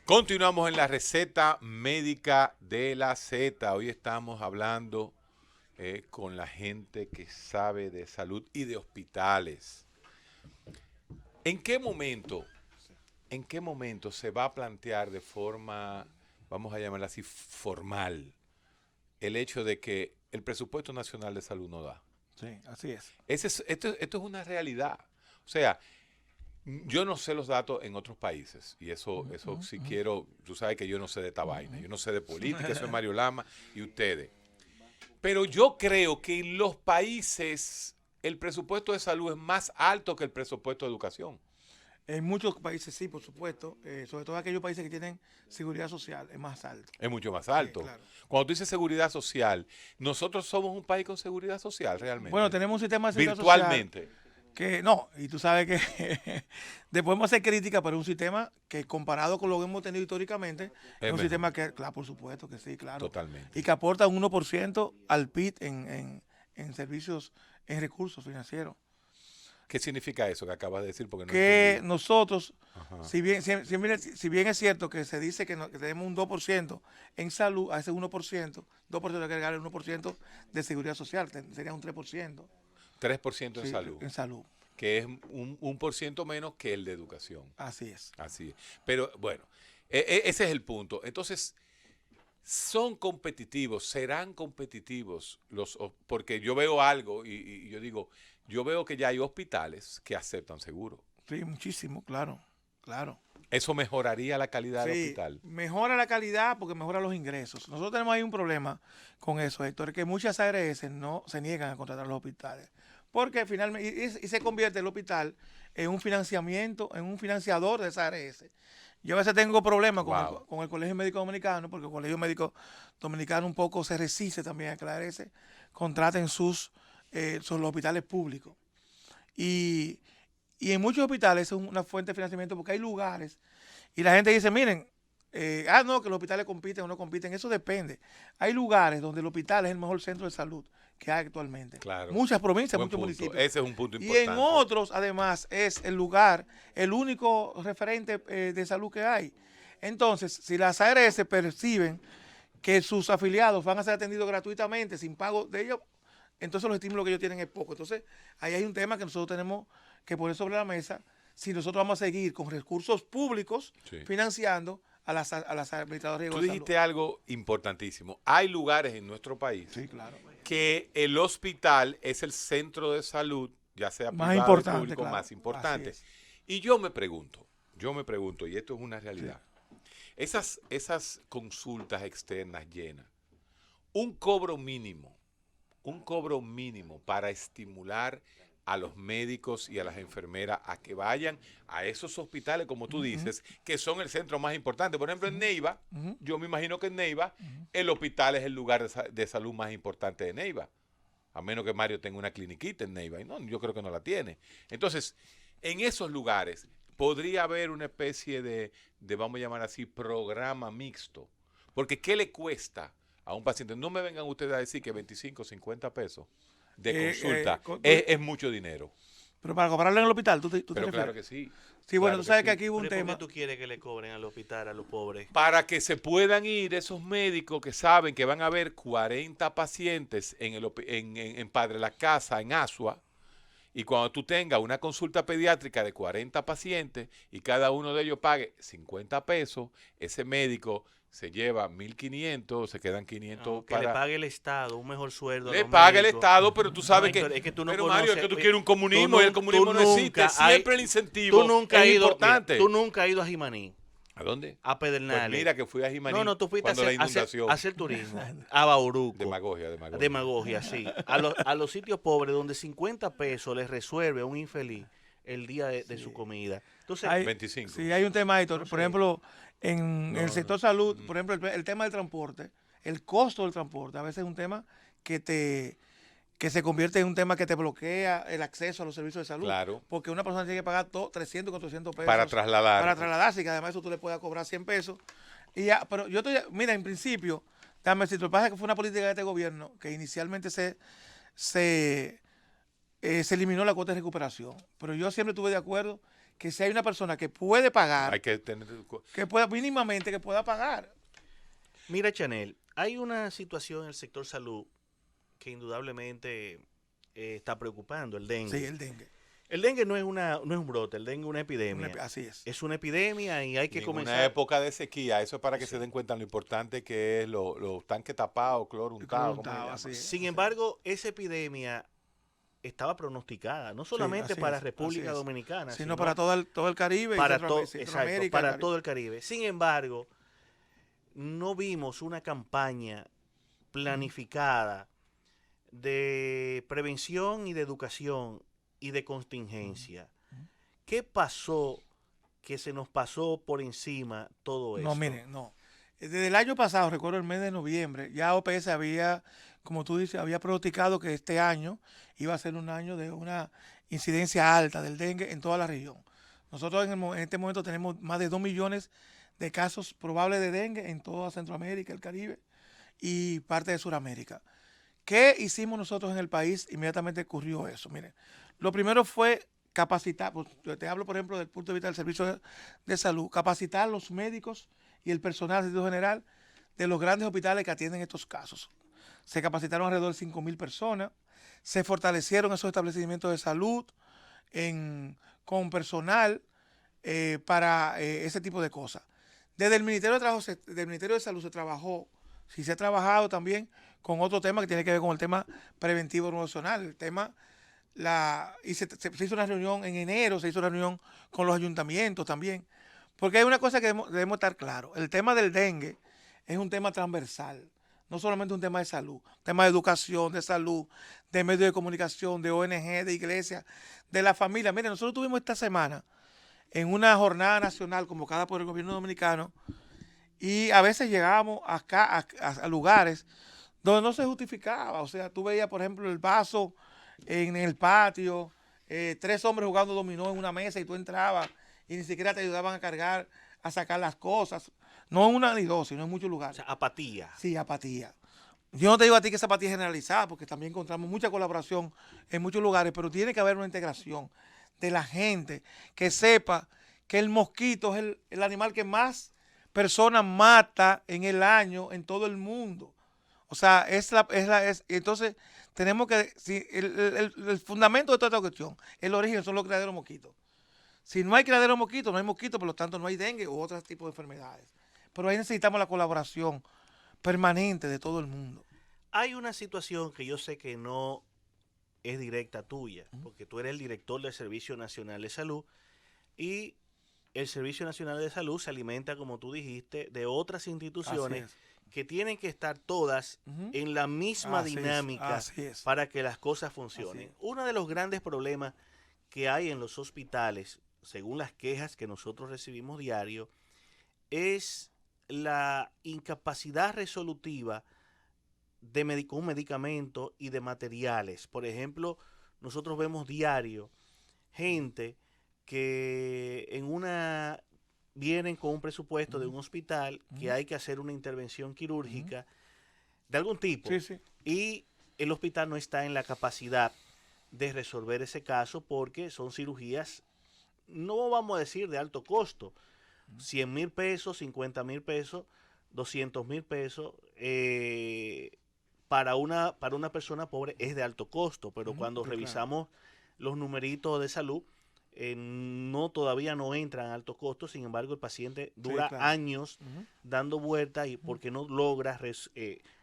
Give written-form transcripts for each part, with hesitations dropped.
Continuamos en la receta médica de la Z. Hoy estamos hablando con la gente que sabe de salud y de hospitales. ¿En qué momento, en qué momento se va a plantear de forma, vamos a llamarla así, formal, el hecho de que el presupuesto nacional de salud no da? Sí, así es. Esto es una realidad. O sea, yo no sé los datos en otros países y eso sí quiero, tú sabes que yo no sé de esta vaina, yo no sé de política, soy Mario Lama y ustedes. Pero yo creo que en los países el presupuesto de salud es más alto que el presupuesto de educación. En muchos países sí, por supuesto, sobre todo aquellos países que tienen seguridad social, es más alto. Es mucho más Sí, alto. claro. Cuando tú dices seguridad social, nosotros somos un país con seguridad social Bueno, realmente. tenemos un sistema de seguridad social Virtualmente. que no, y tú sabes que después podemos hacer crítica, pero es un sistema que comparado con lo que hemos tenido históricamente, es Es un mejor. sistema que, claro, por supuesto que sí, claro. Totalmente. Y que aporta un 1% al PIB en servicios, en recursos financieros. ¿Qué significa eso que acabas de decir? Porque no Que entendí. nosotros, Ajá. si bien es cierto que se dice que tenemos un 2% en salud, a ese 1%, 2% hay que agregar el 1% de seguridad social, sería un 3%, 3% en sí, salud, en salud. que es un por ciento menos que el de educación. Así es. Así es. Pero bueno, ese es el punto. Entonces, son competitivos, serán competitivos porque yo veo algo y yo digo, yo veo que ya hay hospitales que aceptan seguro. Sí, muchísimo, claro, claro. Eso mejoraría la calidad del Sí, hospital. mejora la calidad porque mejora los ingresos. Nosotros tenemos ahí un problema con eso, Héctor, que muchas ARS no se niegan a contratar a los hospitales. Porque finalmente, y se convierte el hospital en un financiamiento, en un financiador de esa ARS. Yo a veces tengo problemas Wow. con el Colegio Médico Dominicano, porque el Colegio Médico Dominicano un poco se resiste también a que la ARS contraten los hospitales públicos. Y, y en muchos hospitales es una fuente de financiamiento porque hay lugares y la gente dice, miren, no, que los hospitales compiten o no compiten, eso depende. Hay lugares donde el hospital es el mejor centro de salud que hay actualmente. Claro. Muchas provincias, Buen muchos punto. municipios. Ese es un punto Y en importante. otros, además, es el lugar, el único referente de salud que hay. Entonces, si las ARS perciben que sus afiliados van a ser atendidos gratuitamente, sin pago de ellos, entonces los estímulos que ellos tienen es poco. Entonces, ahí hay un tema que nosotros tenemos que poner sobre la mesa si nosotros vamos a seguir con recursos públicos Sí. financiando a las administradoras Tú de salud. dijiste algo importantísimo. Hay lugares en nuestro país Sí, claro. que el hospital es el centro de salud, ya sea Más privado o importante, público, claro. más Así importante. es. Y yo me pregunto, y esto es una realidad, esas consultas externas llenas, un cobro mínimo, un cobro mínimo para estimular a los médicos y a las enfermeras a que vayan a esos hospitales, como tú dices, que son el centro más importante. Por ejemplo, en Neiva, yo me imagino que en Neiva, el hospital es el lugar de salud más importante de Neiva. A menos que Mario tenga una cliniquita en Neiva. Y no, yo creo que no la tiene. Entonces, en esos lugares podría haber una especie vamos a llamar así, programa mixto. Porque ¿qué le cuesta a un paciente? No me vengan ustedes a decir que 25, 50 pesos de consulta es mucho dinero. Pero para cobrarlo en el hospital, ¿tú te Pero claro refieres? que sí. Sí, bueno, Claro tú que sabes que sí. aquí hubo un Pero ¿por qué tema. tú quieres que le cobren al hospital a los pobres? Para que se puedan ir esos médicos que saben que van a haber 40 pacientes en Padre La Casa, en Asua, y cuando tú tengas una consulta pediátrica de 40 pacientes y cada uno de ellos pague 50 pesos, ese médico se lleva 1.500, se quedan 500 Que le para... pague el Estado un mejor sueldo a Le los paga el médicos. Estado, pero tú No, sabes que... Héctor, es que tú no Pero Mario, es conoces. que tú Oye, quieres un comunismo y el comunismo no existe. Siempre el incentivo Tú nunca es has ido, mira, importante. tú nunca has ido a Jimaní, ¿A dónde? a Pues Pedernales. mira que fui a Jimaní No, tú fuiste cuando la a inundación. hacer turismo, a Bauruco. Demagogia, demagogia. Demagogia, sí. A los sitios pobres donde 50 pesos les resuelve a un infeliz el día de su comida. Entonces, Hay, 25. sí, hay un tema, Héctor. No Por sé. ejemplo, en No, el no. sector salud, por ejemplo, el tema del transporte, el costo del transporte, a veces es un tema que se convierte en un tema que te bloquea el acceso a los servicios de salud. Claro. Porque una persona tiene que pagar 300, 400 pesos Para trasladar. para trasladarse, y que además eso tú le puedas cobrar 100 pesos. Y ya, pero yo estoy, mira, en principio, déjame decir, lo que pasa es que fue una política de este gobierno que inicialmente se se eliminó la cuota de recuperación. Pero yo siempre estuve de acuerdo que si hay una persona que puede pagar, Hay que tener... que pueda mínimamente que pueda pagar. Mira, Chanel, hay una situación en el sector salud que indudablemente está preocupando, el dengue. Sí, el dengue. El dengue no es un brote, el dengue es una epidemia. Así es. Es una epidemia y hay que En comenzar. una época de sequía, eso es para que se den cuenta lo importante que es los tanques tapados, cloro untado, ¿cómo se llama? Así es, Sin así embargo, esa epidemia estaba pronosticada, no solamente así para es, República así es. Dominicana, Sino para todo el Caribe y para Centroamérica, para todo el Caribe. Sin embargo, no vimos una campaña planificada de prevención y de educación y de contingencia. ¿Qué pasó que se nos pasó por encima todo esto? No, miren, no. Desde el año pasado, recuerdo el mes de noviembre, ya OPS había, como tú dices, había pronosticado que este año iba a ser un año de una incidencia alta del dengue en toda la región. Nosotros en este momento tenemos más de 2 millones de casos probables de dengue en toda Centroamérica, el Caribe y parte de Sudamérica. ¿Qué hicimos nosotros en el país? Inmediatamente ocurrió eso. Miren, lo primero fue capacitar, pues, yo te hablo por ejemplo del punto de vista del servicio de salud, capacitar a los médicos y el personal de salud general de los grandes hospitales que atienden estos casos. Se capacitaron alrededor de 5.000 personas, se fortalecieron esos establecimientos de salud con personal para ese tipo de cosas. Desde el Ministerio de Trabajo, del Ministerio de Salud se trabajó, sí se ha trabajado también con otro tema que tiene que ver con el tema preventivo nacional, el tema se hizo una reunión en enero, se hizo una reunión con los ayuntamientos también, porque hay una cosa que debemos estar claros, el tema del dengue es un tema transversal, no solamente un tema de salud, un tema de educación, de salud, de medios de comunicación, de ONG, de iglesia, de la familia. Miren, nosotros tuvimos esta semana en una jornada nacional convocada por el gobierno dominicano y a veces llegábamos acá a lugares donde no se justificaba, o sea, tú veías por ejemplo el vaso en el patio, 3 hombres jugando dominó en una mesa y tú entrabas y ni siquiera te ayudaban a cargar, a sacar las cosas, no en una ni dos, sino en muchos O lugares. sea, apatía. Sí, apatía. Yo no te digo a ti que esa apatía es generalizada, porque también encontramos mucha colaboración en muchos lugares, pero tiene que haber una integración de la gente que sepa que el mosquito es el animal que más personas mata en el año en todo el mundo. O sea, entonces tenemos que, si el fundamento de toda esta cuestión, el origen son los criaderos mosquitos. Si no hay criaderos mosquitos, no hay mosquitos, por lo tanto no hay dengue u otros tipos de enfermedades. Pero ahí necesitamos la colaboración permanente de todo el mundo. Hay una situación que yo sé que no es directa tuya, porque tú eres el director del Servicio Nacional de Salud y el Servicio Nacional de Salud se alimenta, como tú dijiste, de otras instituciones que tienen que estar todas en la misma dinámica para que las cosas funcionen. Uno de los grandes problemas que hay en los hospitales, según las quejas que nosotros recibimos diario, es la incapacidad resolutiva de un medicamento y de materiales. Por ejemplo, nosotros vemos diario gente que vienen con un presupuesto de un hospital que hay que hacer una intervención quirúrgica de algún tipo y el hospital no está en la capacidad de resolver ese caso porque son cirugías, no vamos a decir de alto costo, 100,000 pesos, 50,000 pesos, 200,000 pesos, para una persona pobre es de alto costo, pero cuando revisamos los numeritos de salud, todavía no entran a alto costo, sin embargo el paciente dura años dando vueltas y porque no logra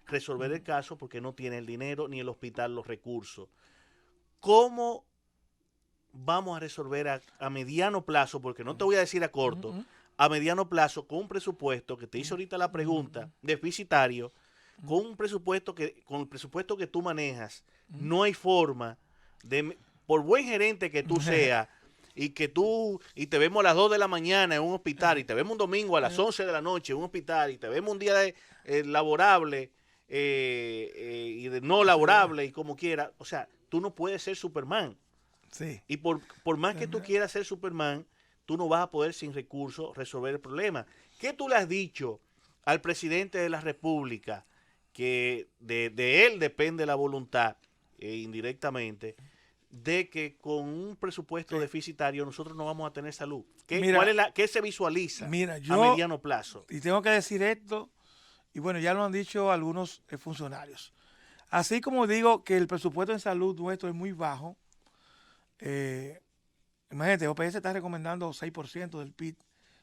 resolver el caso, porque no tiene el dinero ni el hospital los recursos. ¿Cómo vamos a resolver a mediano plazo, porque no te voy a decir a corto, a mediano plazo con un presupuesto que te hice ahorita la pregunta, deficitario, con el presupuesto que tú manejas, no hay forma de, por buen gerente que tú seas, y te vemos a las 2 de la mañana en un hospital, y te vemos un domingo a las 11 de la noche en un hospital, y te vemos un día laborable y de no laborable, y como quiera, o sea, tú no puedes ser Superman. Y por más que tú quieras ser Superman, tú no vas a poder sin recursos resolver el problema. ¿Qué tú le has dicho al presidente de la República, que de él depende la voluntad, indirectamente, de que con un presupuesto deficitario nosotros no vamos a tener salud? Mira, ¿Qué se visualiza Mira, a yo, mediano plazo? y tengo que decir esto, y bueno, ya lo han dicho algunos funcionarios. Así como digo que el presupuesto en salud nuestro es muy bajo, imagínate, OPS está recomendando 6% del PIB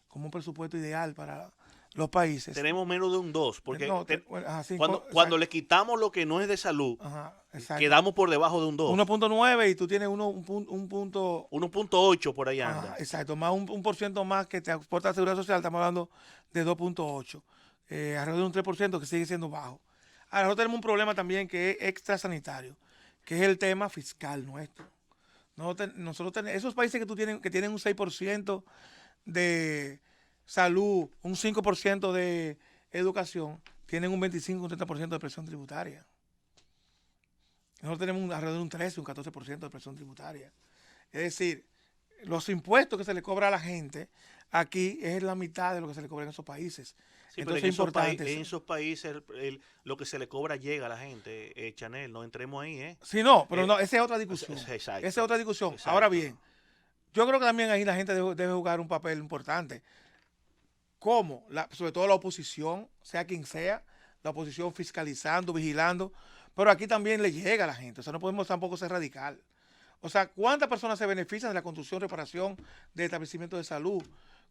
como un presupuesto ideal para los países. Tenemos menos de un 2, porque No, bueno, ajá, cuando le quitamos lo que no es de salud, ajá, exacto. quedamos por debajo de un 2. 1.9 y tú tienes un punto. 1.8 por ahí Ajá, anda. exacto, más un por ciento más que te aporta la Seguridad Social, estamos hablando de 2.8, alrededor de un 3% que sigue siendo bajo. Ahora, nosotros tenemos un problema también que es extrasanitario, que es el tema fiscal nuestro. Nosotros tenemos, esos países que tienen un 6% de salud, un 5% de educación, tienen un 25, un 30% de presión tributaria. Nosotros tenemos alrededor de un 13, un 14% de presión tributaria. Es decir, los impuestos que se le cobra a la gente aquí es la mitad de lo que se le cobra en esos países. Sí, Entonces pero es importante. en esos países lo que se le cobra llega a la gente. Chanel, no entremos ahí, ¿eh? Sí, no, pero no, esa es otra discusión. Exacto. Esa es otra discusión. Exacto. Ahora bien, yo creo que también ahí la gente debe jugar un papel importante. ¿Cómo? Sobre todo la oposición, sea quien sea, la oposición fiscalizando, vigilando, pero aquí también le llega a la gente. O sea, no podemos tampoco ser radical. O sea, ¿cuántas personas se benefician de la construcción, reparación de establecimientos de salud?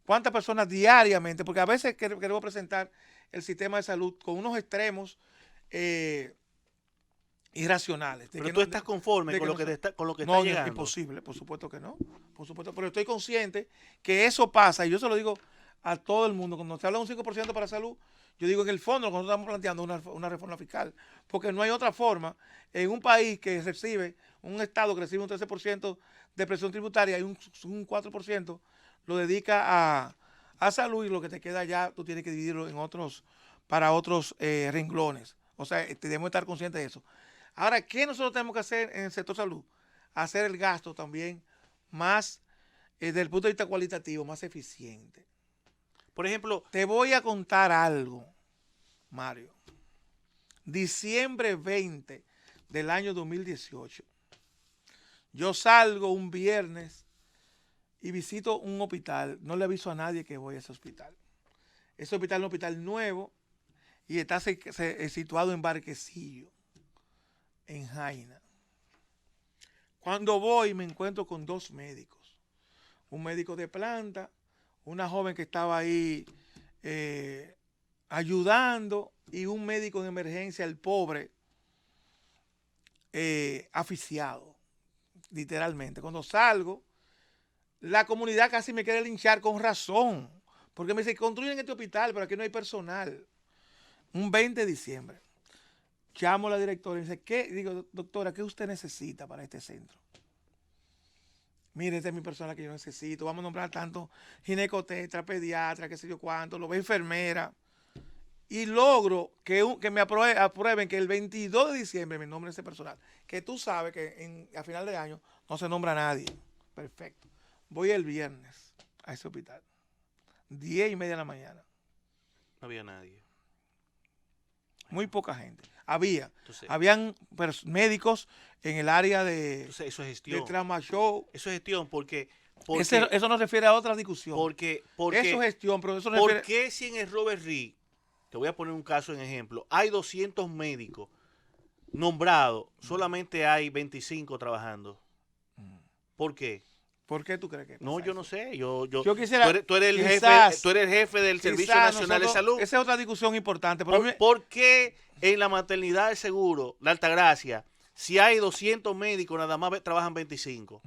¿Cuántas personas diariamente? Porque a veces queremos presentar el sistema de salud con unos extremos irracionales. Pero tú estás conforme con lo que está llegando. No, es imposible, por supuesto que no. Por supuesto, pero estoy consciente que eso pasa, y yo se lo digo a todo el mundo. Cuando se habla de un 5% para salud, yo digo en el fondo lo que nosotros estamos planteando es una reforma fiscal, porque no hay otra forma. En un país que recibe, un estado que recibe un 13% de presión tributaria y un 4% lo dedica a salud, y lo que te queda ya tú tienes que dividirlo para otros renglones. O sea, debemos estar conscientes de eso. Ahora, ¿qué nosotros tenemos que hacer en el sector salud? Hacer el gasto también más, desde el punto de vista cualitativo, más eficiente. Por ejemplo, te voy a contar algo, Mario. Diciembre 20 del año 2018. Yo salgo un viernes y visito un hospital. No le aviso a nadie que voy a ese hospital. Ese hospital es un hospital nuevo y está situado en Barquecillo, en Jaina. Cuando voy me encuentro con dos médicos. Un médico de planta, una joven que estaba ahí ayudando, y un médico de emergencia, el pobre, asfixiado, literalmente. Cuando salgo, la comunidad casi me quiere linchar con razón, porque me dice, construyen este hospital, pero aquí no hay personal. Un 20 de diciembre. Llamo a la directora y dice, ¿qué? Digo, doctora, ¿qué usted necesita para este centro? Mire, esta es mi persona que yo necesito. Vamos a nombrar tanto ginecotetra, pediatra, qué sé yo cuánto, lo ve enfermera. Y logro que me aprueben que el 22 de diciembre me nombren ese personal. Que tú sabes que a final de año no se nombra a nadie. Perfecto. Voy el viernes a ese hospital. 10:30 de la mañana. No había nadie. Muy poca gente. Habían médicos en el área de eso es gestión. De trauma show. Eso es gestión porque eso nos refiere a otra discusión. Porque eso es gestión, pero eso refiere. ¿Por qué si en el Robert Reed, te voy a poner un caso en ejemplo, hay 200 médicos nombrados, solamente hay 25 trabajando? ¿Por qué? ¿Por qué tú crees que pasa No, yo no eso? sé. Yo quisiera, tú eres el jefe del Servicio Nacional de Salud. Esa es otra discusión importante. ¿Por qué en la maternidad del seguro, la Altagracia, si hay 200 médicos, nada más trabajan 25?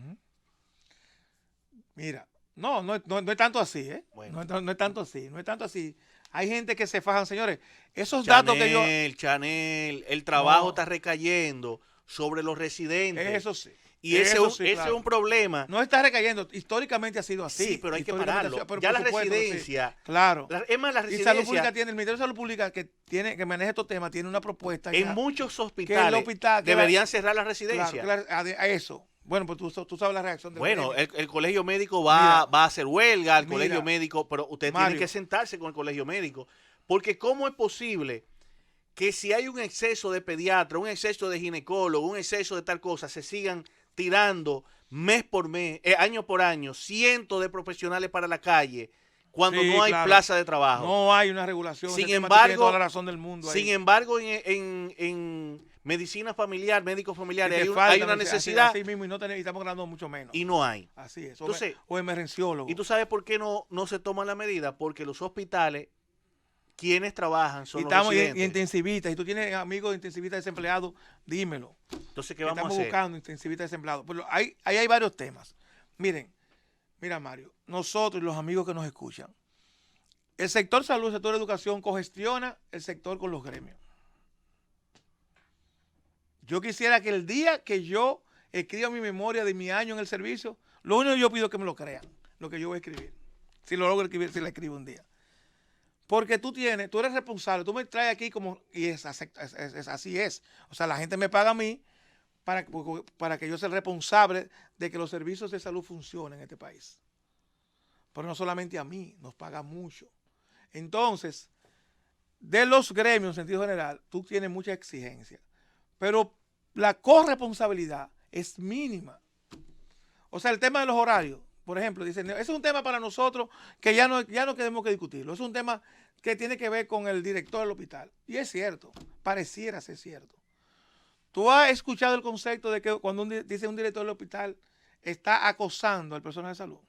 Mira, no es tanto así, ¿eh? Bueno. No es tanto así, no es tanto así. Hay gente que se fajan, señores. Esos datos que yo... El trabajo está recayendo sobre los residentes. Eso sí. Y ese es un problema. No está recayendo. Históricamente ha sido así. Sí, pero hay que pararlo. Ya la residencia. Sí. Claro. Es más, la residencia. Y Salud Pública el Ministerio de Salud Pública que maneja estos temas tiene una propuesta. En muchos hospitales deberían cerrar la residencia. Claro, a eso. Bueno, pues tú sabes la reacción del Bueno, el colegio médico va a hacer huelga, el colegio médico, pero usted tiene que sentarse con el colegio médico. Porque ¿cómo es posible que si hay un exceso de pediatra, un exceso de ginecólogo, un exceso de tal cosa, se sigan tirando mes por mes, año por año, cientos de profesionales para la calle cuando Sí, no hay claro. plaza de trabajo. No hay una regulación. Sin ese tema, tú tienes embargo, toda la razón del mundo ahí. Sin embargo, en medicina familiar, médicos Y familiares, te hay falta, una necesidad así mismo, y estamos ganando mucho menos. y no hay. Así es. Entonces, O emergenciólogos. ¿y tú sabes por qué no se toman la medida? Porque los hospitales, quienes trabajan son Y los estamos residentes. y intensivistas. Y tú tienes amigos de intensivistas desempleados, dímelo. Entonces, ¿qué vamos a Estamos hacer? buscando intensivistas desempleados. Pero ahí hay varios temas. Mira, Mario, nosotros y los amigos que nos escuchan, el sector salud, el sector educación congestiona el sector con los gremios. Yo quisiera que el día que yo escriba mi memoria de mi año en el servicio, lo único que yo pido es que me lo crean, lo que yo voy a escribir. Si lo logro escribir, si la escribo un día. Porque tú eres responsable, tú me traes aquí como, y así es. O sea, la gente me paga a mí para que yo sea el responsable de que los servicios de salud funcionen en este país. Pero no solamente a mí, nos paga mucho. Entonces, de los gremios en sentido general, tú tienes mucha exigencia, pero la corresponsabilidad es mínima. O sea, el tema de los horarios, por ejemplo, dicen, ese es un tema para nosotros que ya no tenemos que discutirlo. Es un tema que tiene que ver con el director del hospital. Y es cierto, pareciera ser cierto. ¿Tú has escuchado el concepto de que cuando dice un director del hospital está acosando al personal de salud?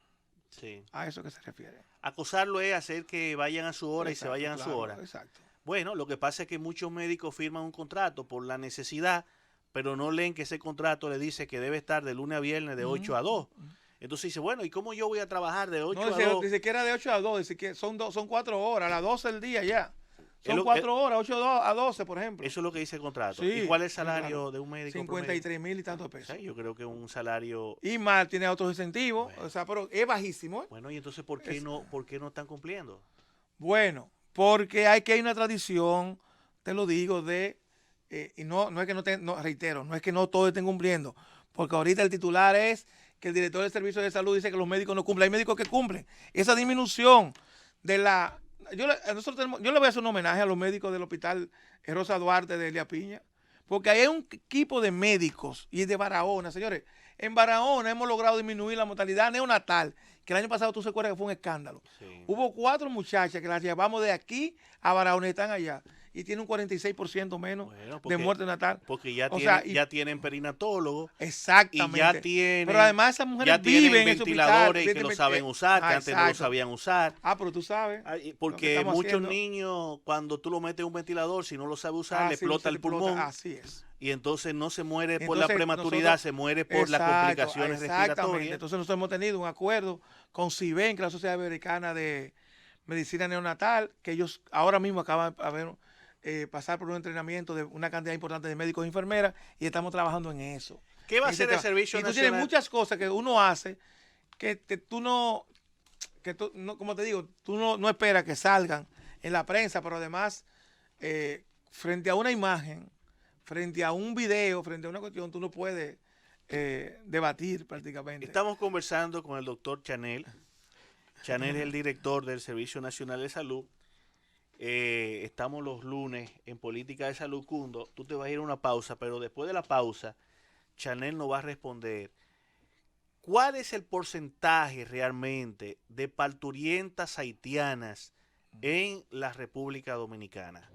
Sí. A eso que se refiere. Acosarlo es hacer que vayan a su hora Exacto, y se vayan a su claro, hora. Exacto. Bueno, lo que pasa es que muchos médicos firman un contrato por la necesidad, pero no leen que ese contrato le dice que debe estar de lunes a viernes de 8 a 2. Entonces dice, bueno, ¿y cómo yo voy a trabajar de 8 No, a 2? dice que era de 8 a 2, dice que son 4 horas, a las 12 del día ya. Son lo- 4 horas, 8 a 12, por ejemplo. Eso es lo que dice el contrato. Sí, ¿Y cuál es el sí, salario claro. de un médico 53,000 y tantos promedio? pesos. Sí, yo creo que un salario... Y más, tiene otros incentivos, Bueno. o sea, pero es bajísimo. Bueno, y entonces, ¿por qué no están cumpliendo? Bueno, porque hay una tradición, te lo digo, y no es que reitero, no es que no todos estén cumpliendo, porque ahorita el titular es que el director del servicio de salud dice que los médicos no cumplen, hay médicos que cumplen. Esa disminución de la... yo le voy a hacer un homenaje a los médicos del hospital Rosa Duarte de Elia Piña, porque ahí hay un equipo de médicos y de Barahona, señores. En Barahona hemos logrado disminuir la mortalidad neonatal, que el año pasado tú se acuerdas que fue un escándalo. Sí. Hubo 4 muchachas que las llevamos de aquí a Barahona y están allá, y tiene un 46% menos Bueno, de muerte natal. Porque ya, O tienen, sea, ya tienen perinatólogo Exactamente. y ya tienen, pero además esas mujeres ya tienen viven en ese ventiladores hospital, que lo saben usar, que antes no lo exacto. sabían usar. Pero tú sabes. Porque estamos muchos haciendo. niños, cuando tú lo metes en un ventilador, si no lo sabe usar, le Sí, explota se el pulmón. Así es. Y entonces no se muere por la Entonces, prematuridad, nosotros- se muere por las Exacto, complicaciones exactamente. respiratorias. Entonces nosotros hemos tenido un acuerdo con CIBEN, que es la Sociedad Americana de Medicina Neonatal, que ellos ahora mismo acaban de pasar por un entrenamiento de una cantidad importante de médicos y enfermeras, y estamos trabajando en eso. ¿Qué va a Ese hacer el tema. Servicio Y tú Nacional? tienes muchas cosas que uno hace que tú no, como te digo, tú no esperas que salgan en la prensa, pero además, frente a una imagen, frente a un video, frente a una cuestión, tú no puedes debatir prácticamente. Estamos conversando con el doctor Chanel. Chanel es el director del Servicio Nacional de Salud. Estamos los lunes en Política de Salud Cundo. Tú te vas a ir a una pausa, pero después de la pausa, Chanel nos va a responder cuál es el porcentaje realmente de parturientas haitianas en la República Dominicana.